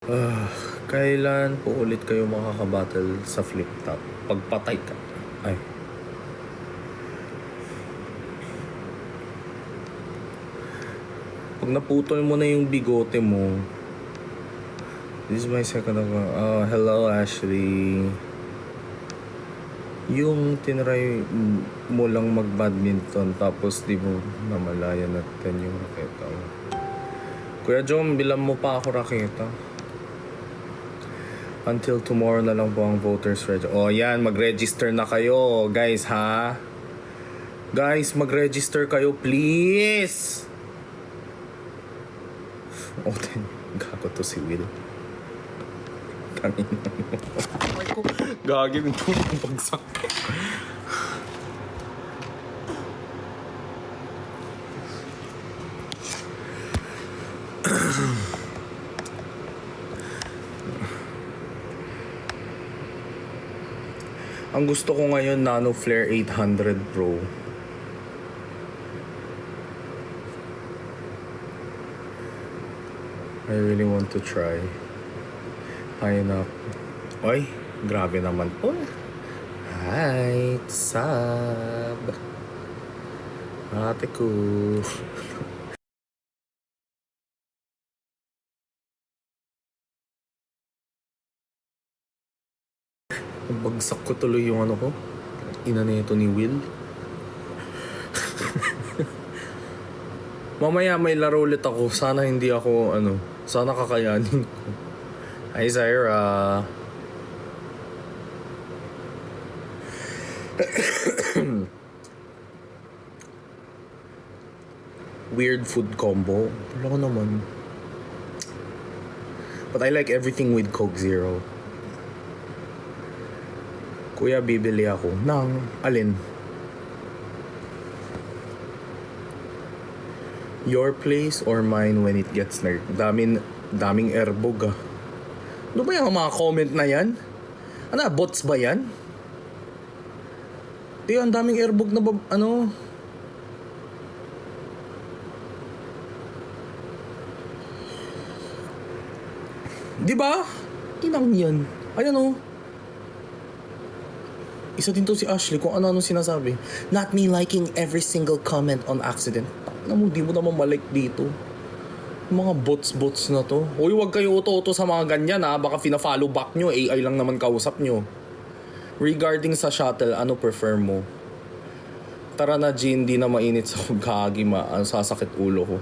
Ah, kailan po ulit kayo makakabattle sa flip top? Pagpatay ka. Ay. Pag naputol mo na yung bigote mo. This is my second account. Hello Ashley. Yung tinry mo lang mag-badminton tapos di mo namalayan natin yung raketa mo. Kuya Jom, bilang mo pa ako raketa. Until tomorrow na lang po ang voters register. Oh, yan. Mag-register na kayo. Guys, ha? Guys, mag-register kayo, please! Oh, gago to si Will. Tangin na mo. Gagawin ito ng bagsak. Ang gusto ko ngayon, Nano Flare 800 Pro. I really want to try. Hi, na. Oy, grabe naman po. Hi, sab. Ate ko. Bagsak ko tuloy yung ano ko. Ina na ito ni Will. Mamaya may laro ulit ako. Sana hindi ako sana kakayanin ko. Hi Zaira. Weird food combo. Wala ko naman. But I like everything with Coke Zero. Kuya, bibili ako ng alin? Your place or mine when it gets nerfed? Daming airbog ah. Ano ba yung mga comment na yan? Ano, bots ba yan? Di, ang daming airbog na Di ba? Inang yan. Ayan oh. Isa din to si Ashley kung ano-ano sinasabi. Not me liking every single comment on accident. Tangina mo, di mo naman malike dito. Mga bots na to. Uy, wag kayo uto-uto sa mga ganyan ha. Baka fina-follow back nyo. AI lang naman kausap nyo. Regarding sa shuttle, ano prefer mo? Tara na, Jean, di na mainit sa kagi sasakit ulo ko.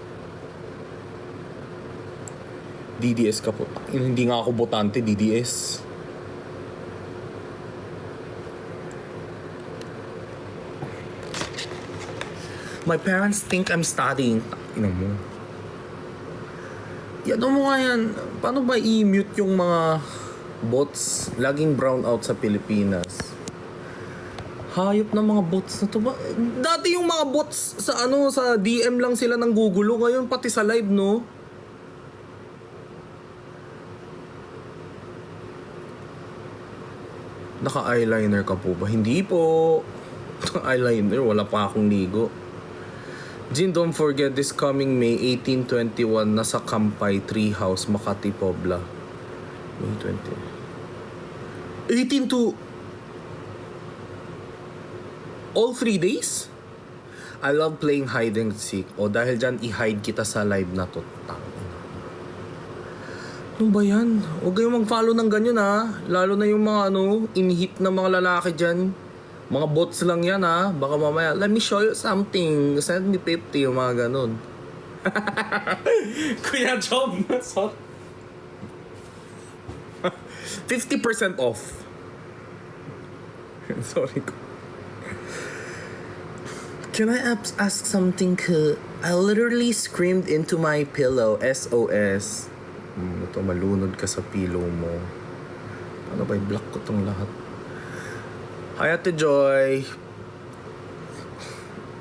DDS ka po. Hindi nga ako botante, DDS. My parents think I'm studying. Ino mo. Yan mo nga yan. Paano ba i-mute yung mga bots? Laging brown out sa Pilipinas. Hayop na mga bots na to ba? Dati yung mga bots sa sa DM lang sila ng gugulo. Ngayon pati sa live, no? Naka-eyeliner ka po ba? Hindi po. Eyeliner, wala pa akong ligo. Jin, don't forget this coming May 18-21 nasa Kampay Treehouse, Makati, Pobla. May 20. 18 to all 3 days? I love playing hide and seek. O dahil dyan, i-hide kita sa live na to. Ano ba yan? Huwag kayong mag-follow ng ganyan ha. Lalo na yung mga in-hit na mga lalaki dyan. Mga bots lang yan ha. Baka mamaya, let me show you something. Send me 50 yung mga ganun. Kuya Job, sorry. 50% off. Sorry. Can I ask something? I literally screamed into my pillow. SOS. Ito, malunod ka sa pillow mo. Ano ba, i-block ko tong lahat. Hi Ate Joy.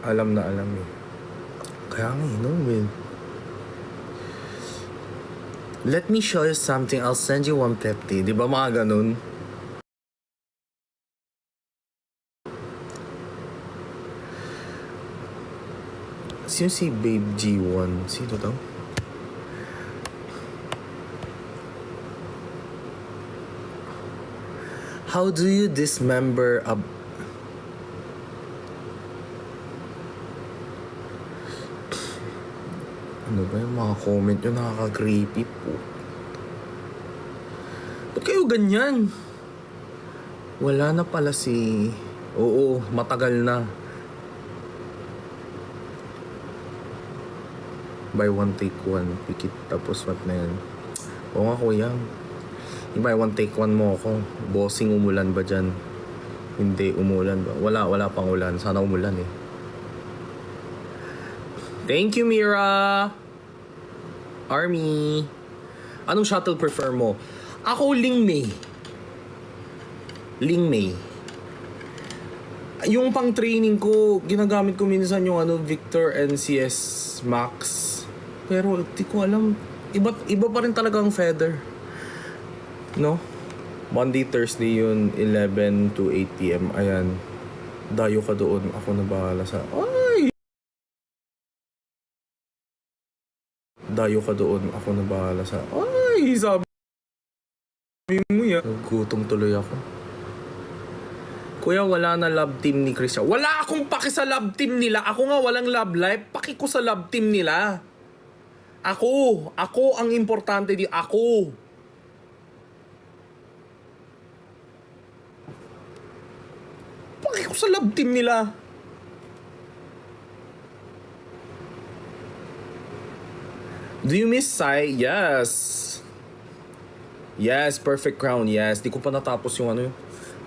Alam na alam eh. Kaya nga Will. Let me show you something. I'll send you 150. Di ba mga ganun? Sino si Babe G1? Sino daw? How do you dismember a... Ano ba yung mga comment yung nakaka-creepy po? Ba't kayo ganyan? Wala na pala si... Oo, matagal na. Buy one, take one. Pikit, tapos what na yan? Oo nga, kuya. Buy one, take one mo ako. Bossing, umulan ba dyan? Hindi, umulan ba? Wala pang ulan. Sana umulan eh. Thank you, Mira! Army! Anong shuttle prefer mo? Ako, Ling May. Ling May. Yung pang training ko, ginagamit ko minsan yung Victor NCS Max. Pero di ko alam. Iba pa rin talaga ang feather. No? Monday, Thursday yun, 11 to 8 p.m. Ayan. Dayo ka doon. Ako na bahala sa... Ay! Dayo ka doon. Ako na bahala sa... Ay! Sabi mo yan. Gutom tuloy ako. Kuya, wala na love team ni Christian. Wala akong paki sa love team nila. Ako nga walang love life. Paki ko sa love team nila. Ako ang importante di ako. Paki ko sa love team nila. Do you miss Sai? Yes. Yes, Perfect Crown. Yes. Di ko pa natapos yung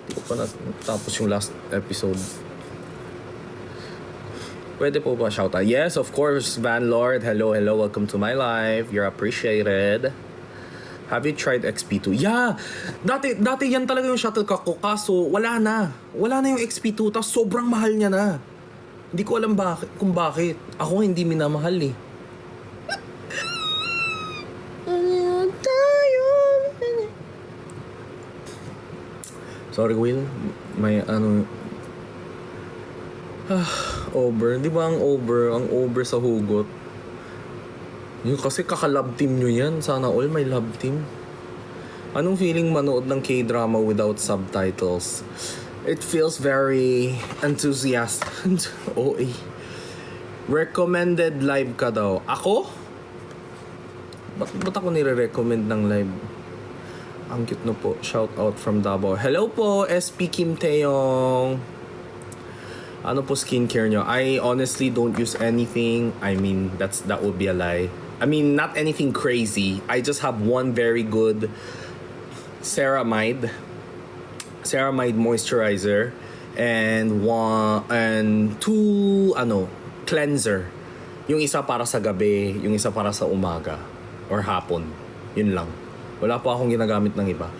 Di ko pa natapos yung last episode. Pwede po ba shoutout? Yes, of course, Van Lord. Hello, welcome to my live. You're appreciated. Have you tried XP2? Yeah! Dati yan talaga yung shuttlecock ko. Kaso, wala na. Wala na yung XP2. Tapos sobrang mahal niya na. Hindi ko alam kung bakit. Ako hindi minamahal eh. Sorry, Will. May over. Di ba ang over sa hugot? Yung kasi kaka-love team nyo yan. Sana all may love team. Anong feeling manood ng K-drama without subtitles? It feels very enthusiastic. OA. Recommended live ka daw. Ako? Ba't ako nire-recommend ng live? Ang cute no po. Shout out from Davao. Hello po, SP Kim Taeyong. Ano po skincare nyo? I honestly don't use anything. I mean, that would be a lie. I mean, not anything crazy. I just have one very good ceramide moisturizer and two cleanser. Yung isa para sa gabi, yung isa para sa umaga or hapon. Yun lang. Wala po akong ginagamit ng iba.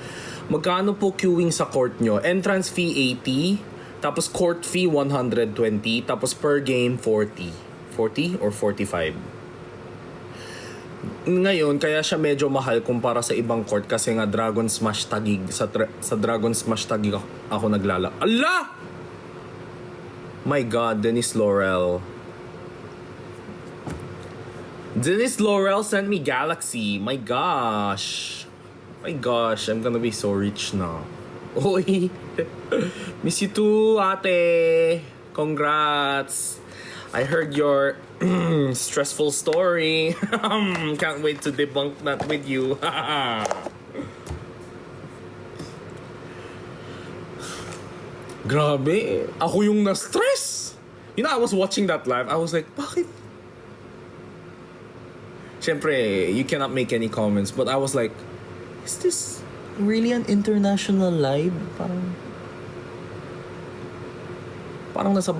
Magkano po queuing sa court nyo? Entrance fee 80, tapos court fee 120, tapos per game 40. 40 or 45? Ngayon, kaya siya medyo mahal kumpara sa ibang court kasi nga Dragon Smash Tagig. Sa Dragon Smash Tagig ako naglala. Allah! My God, Dennis Laurel. Dennis Laurel sent me Galaxy. My gosh, I'm gonna be so rich na. Oy, miss you too, ate. Congrats. I heard your stressful story. Can't wait to debunk that with you. Grabe, ako yung na-stress. You know, I was watching that live. I was like, bakit? Siyempre, you cannot make any comments. But I was like, is this really an international live? Parang nasa...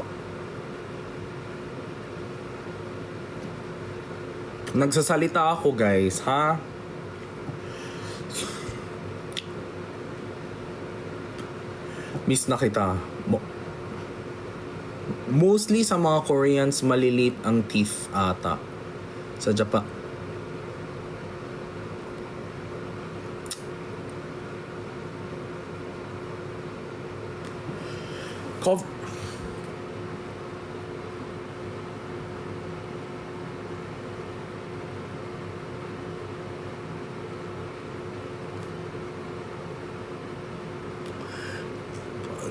Nagsasalita ako, guys, ha? Miss na kita. Mostly sa mga Koreans, malilit ang teeth ata. Sa Japan.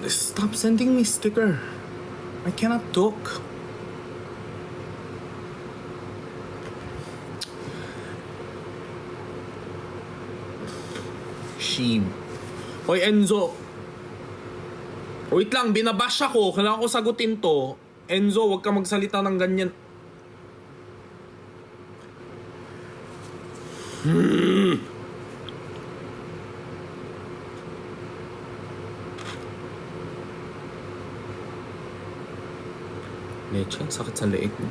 Stop sending me sticker. I cannot talk. Sheeb. Hoy, Enzo. Wait lang, binabash ako. Kailangan ko sagutin to. Enzo, wag ka magsalita ng ganyan. Leche, sakit sa leeg mo.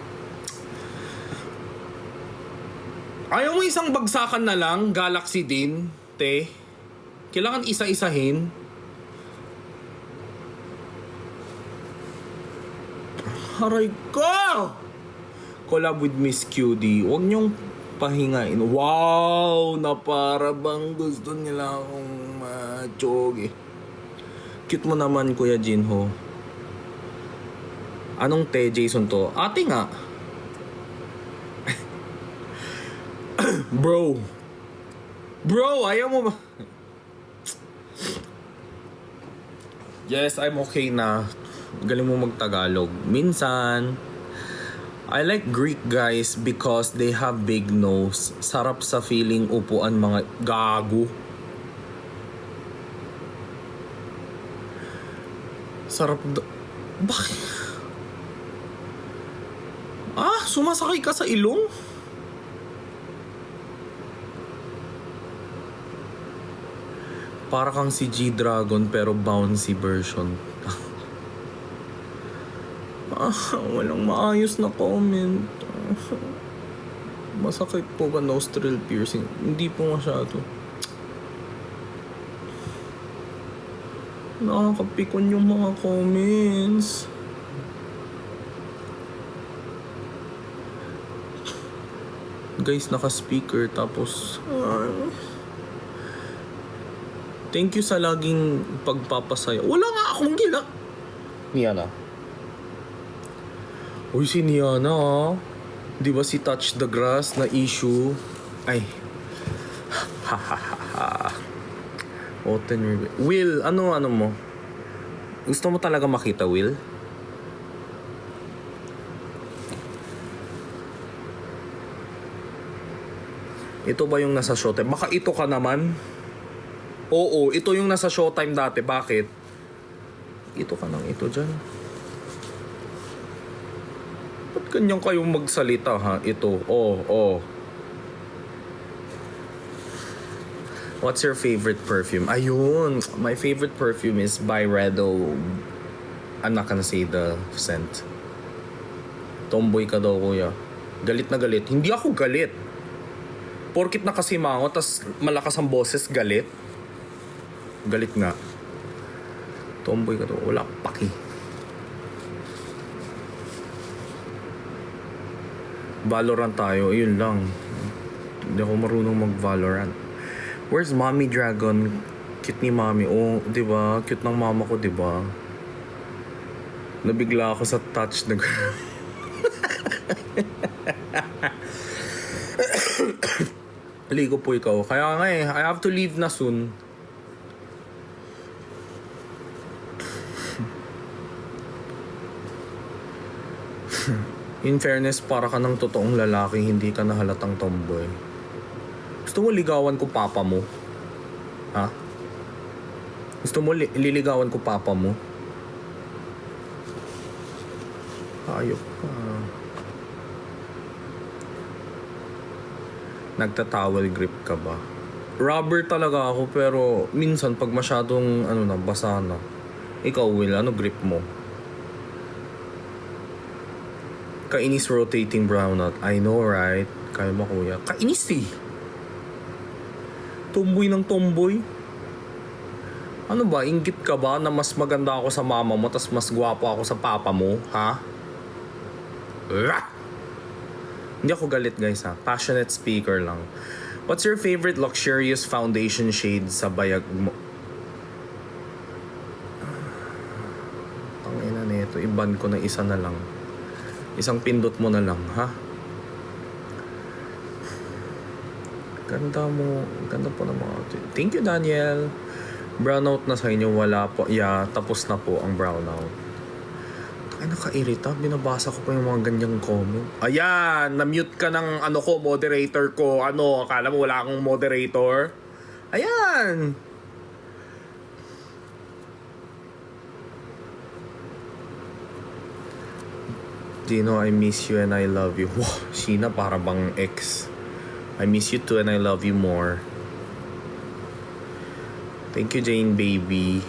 Ayaw mo isang bagsakan na lang, Galaxy din, te. Kailangan isa-isahin. Aray ko! Collab with Miss QD. Huwag niyong pahingain. Wow! Na para bang gusto nila akong matyogi. Cute mo naman, Kuya Jinho. Anong te, Jason to? Ate nga. Bro. Bro, ayaw mo ba? Yes, I'm okay na. Galing mo mag-Tagalog. Minsan, I like Greek guys because they have big nose. Sarap sa feeling upuan mga gago. Sarap Bakit? Sumasakay ka sa ilong? Para kang si G-Dragon pero bouncy version. Walang maayos na comment. Masakit po ba nostril piercing? Hindi po masyado. Nakakapikon yung mga comments. Guys, naka-speaker tapos thank you sa laging pagpapasaya. Wala nga akong gila. Niana. Uy, si Niana ah. Di ba si Touch the Grass na issue? Ay. Oten Will, ano mo? Gusto mo talaga makita, Will? Ito ba yung nasa Showtime? Baka ito ka naman. Oo, ito yung nasa Showtime dati. Bakit? Ito ka nang ito dyan. Ba't ganyan kayong magsalita ha? Ito. Oh. What's your favorite perfume? Ayun. My favorite perfume is Byredo. I'm not gonna say the scent. Tomboy ka daw, kuya. Galit na galit. Hindi ako galit. Porkit nakasimango, tas malakas ang boses, galit. Galit nga. Tomboy ka daw. Wala paki. Valorant tayo. Yun lang. Hindi ako marunong mag-Valorant. Where's Mommy Dragon? Cute ni Mommy. Oh, di ba? Cute ng mama ko, di ba? Nabigla ako sa touch na ligo po ikaw. Kaya nga I have to leave na soon. In fairness, para ka ng totoong lalaki, hindi ka na halatang tomboy. Gusto mo ligawan ko papa mo? Ha? Gusto mo liligawan ko papa mo? Ayop ka. Nagta-towel grip ka ba? Rubber talaga ako pero minsan pag masyadong basa na. Ikaw, Will, ano grip mo? Kainis rotating brownout. I know, right? Kaya mo, kuya. Kainis eh. Tomboy ng tomboy. Ano ba? Inggit ka ba na mas maganda ako sa mama mo tas mas gwapo ako sa papa mo? Ha? Hindi ako galit, guys, ha? Passionate speaker lang. What's your favorite luxurious foundation shade sa bayag mo? Ang ina nito, iban ko na isa na lang. Isang pindot mo na lang, ha? Ganda mo. Ganda po ng mga... Thank you, Daniel. Brownout na sa inyo, wala po. Yeah, tapos na po ang brownout. Ay, nakairita. Binabasa ko pa yung mga ganyang comment. Ayan, na-mute ka ng ano ko, moderator ko. Ano, akala mo wala akong moderator? Ayan. Gino, I miss you and I love you. Wow, Sheena, para bang ex. I miss you too and I love you more. Thank you, Jane baby.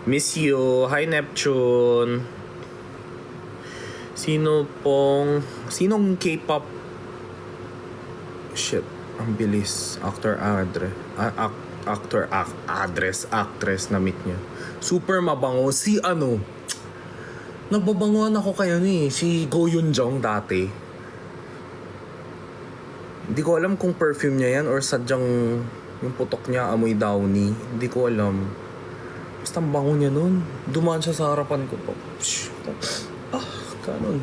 Miss you. Hi, Neptune. Sinong K-pop? Shit, ang bilis. Actress na meet niya. Super mabango. Si ano? Nababanguan ako kaya si Go Yoon Jong dati. Hindi ko alam kung perfume niya yan or sadyang yung putok niya amoy downy. Hindi ko alam. Basta ang bango niya nun. Dumaan siya sa harapan ko. Kanon.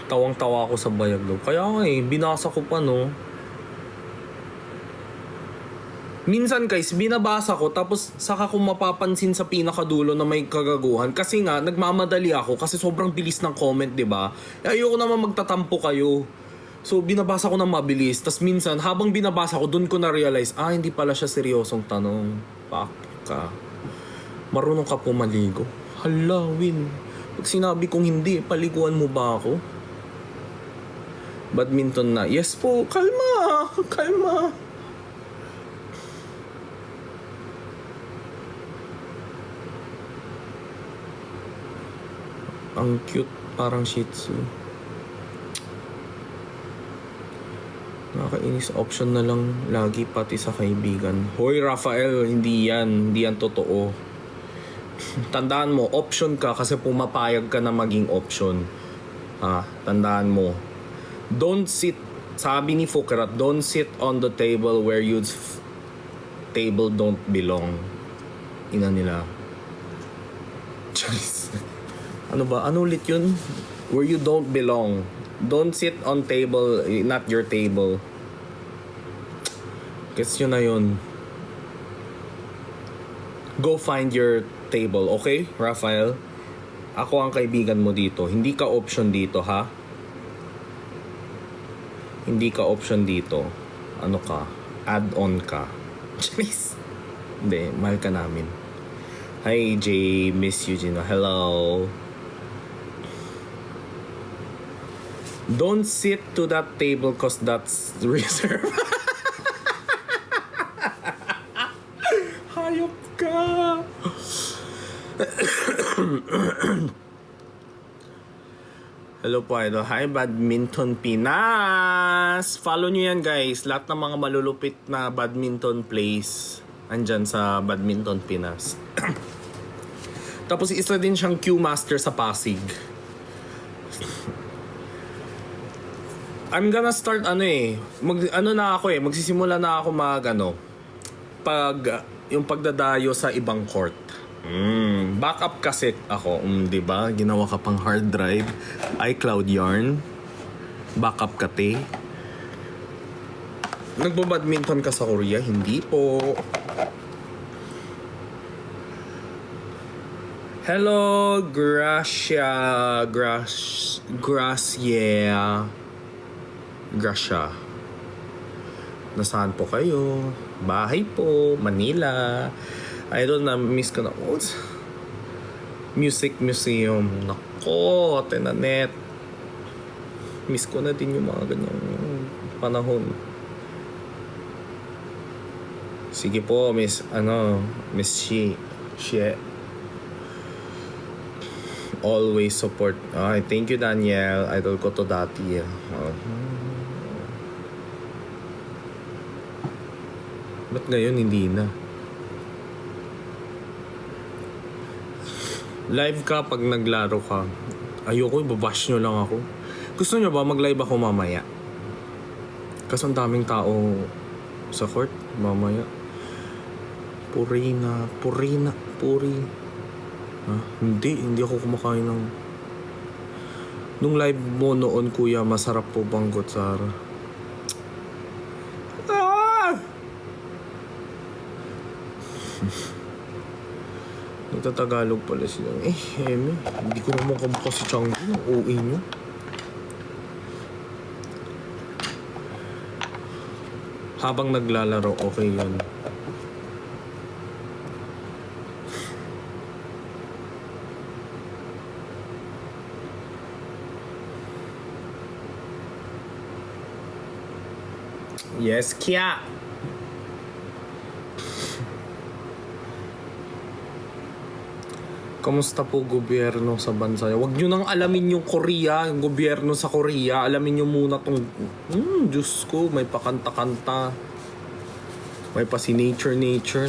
Tawang-tawa ako sa bayag daw. Kaya nga binasa ko pa Minsan guys, binabasa ko tapos saka ko mapapansin sa pinakadulo na may kagaguhan. Kasi nga, nagmamadali ako kasi sobrang bilis ng comment, diba? Ayoko naman magtatampo kayo. So, binabasa ko ng mabilis. Tapos minsan, habang binabasa ko, dun ko na-realize, hindi pala siya seryosong tanong. Baka. Marunong ka po maligo. Hala, Win. Pag sinabi kong hindi, paliguan mo ba ako? Badminton na. Yes po, kalma. Kalma. Ang cute, parang Shih Tzu. Nakakainis, option na lang lagi pati sa kaibigan. Hoy Rafael, hindi yan totoo. Tandaan mo, option ka kasi pumapayag ka na maging option. Tandaan mo. Don't sit, sabi ni Fukrat, don't sit on the table where you table don't belong. Ina nila. Charis. Ano ba? Ano ulit yun? Where you don't belong. Don't sit on table, not your table. Guess yun na yun. Go find your table, okay, Rafael? Ako ang kaibigan mo dito. Hindi ka option dito, ha? Hindi ka option dito. Ano ka? Add-on ka. Please. Hindi, mahal ka namin. Hi, Jay. Miss you, Gino. Hello. Don't sit to that table cause that's reserved. Hayop ka. Hello po, idol. Hi, Badminton Pinas. Follow nyo yan, guys. Lahat ng mga malulupit na badminton plays andyan sa Badminton Pinas. Tapos isa din siyang Q Master sa Pasig. I'm gonna start magsisimula na ako yung pagdadayo sa ibang court. Backup kasi ako, 'di ba? Ginawa ka pang hard drive, iCloud yarn. Backup ka te. Nagbo-badminton ka sa Korea? Hindi po. Hello, Gracia. Nasaan po kayo? Bahay po, Manila. Idol, na miss ko na. Music Museum. Nako, tenanet. Miss ko na din yung mga ganyang panahon. Sige po, Miss Shi. Always support. Ay, thank you, Daniel. Idol ko to dati. Ba't ngayon hindi na? Live ka pag naglaro ka. Ayoko, ibabash nyo lang ako. Gusto nyo ba mag-live ako mamaya? Kasi ang daming tao sa court mamaya. Puri. Hindi ako kumakain ng... Nung live mo noon, kuya, masarap po bang kutsara? Ah! Nagtatagalog pala sila. Eme. Hindi ko naman kamukha si Changi. Ang OA nyo. Habang naglalaro, okay yun. Yes, kya! Kamusta po gobyerno sa bansa? Huwag nyo nang alamin yung Korea, yung gobyerno sa Korea. Alamin nyo muna tong... Diyos ko, may pakanta-kanta. May pa si Nature,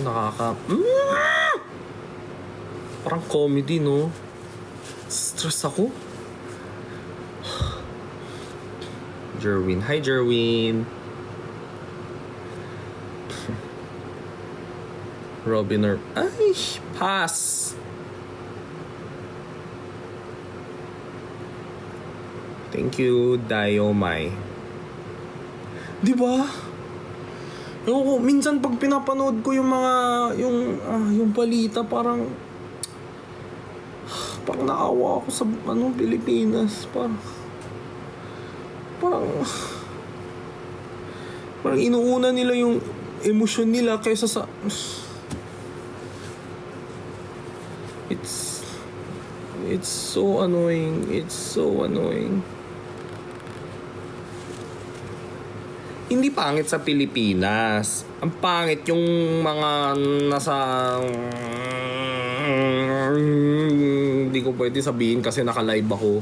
nakaka... Parang comedy, no? Stress ako. Jerwin. Hi, Jerwin. Robiner. Ay, pass. Thank you, Dayomai. Di ba? Ewan ko, minsan pag pinapanood ko yung mga, yung balita, parang naawa ako sa, Pilipinas. Parang inuuna nila yung emosyon nila kaysa sa, it's so annoying. Hindi pangit sa Pilipinas. Ang pangit yung mga nasa... Hindi ko pwede sabihin kasi naka-live ako.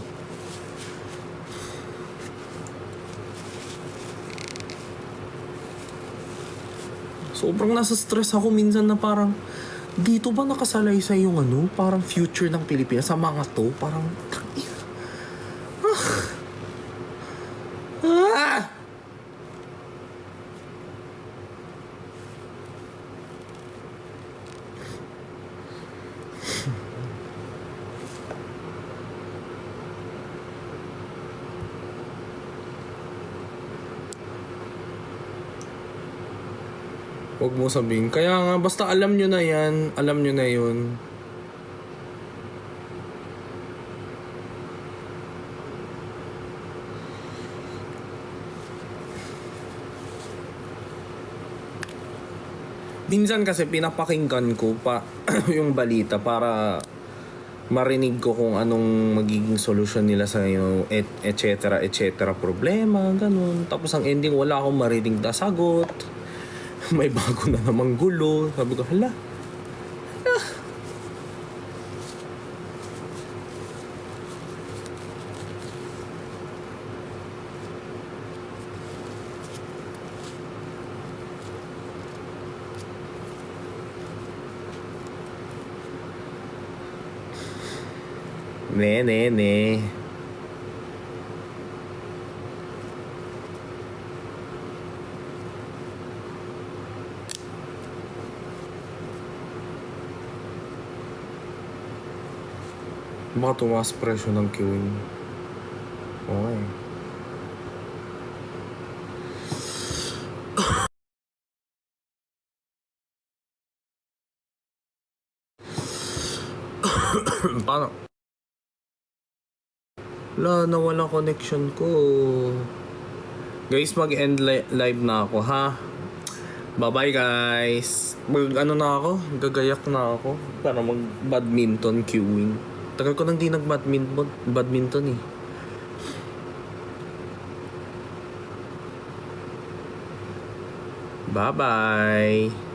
Sobrang nasa stress ako minsan na parang... Dito ba nakasalaysay yung parang future ng Pilipinas sa mga to? Parang... Ah! Huwag mo sabihin. Kaya nga, basta alam nyo na yan. Alam nyo na yun. Minsan kasi pinapakinggan ko pa yung balita para marinig ko kung anong magiging solusyon nila sa et cetera problema, ganun. Tapos ang ending, wala akong marinig na sagot. May bago na namang gulo. Sabi ko, hala. Ne. Baka tumaas presyo ng queuing. Okay. Paano? Nawala connection ko. Guys, mag-end live na ako, ha? Bye-bye, guys. Na ako? Gagayak na ako para mag-badminton queuing. Tagal ko nang di nag-badminton eh. Bye-bye.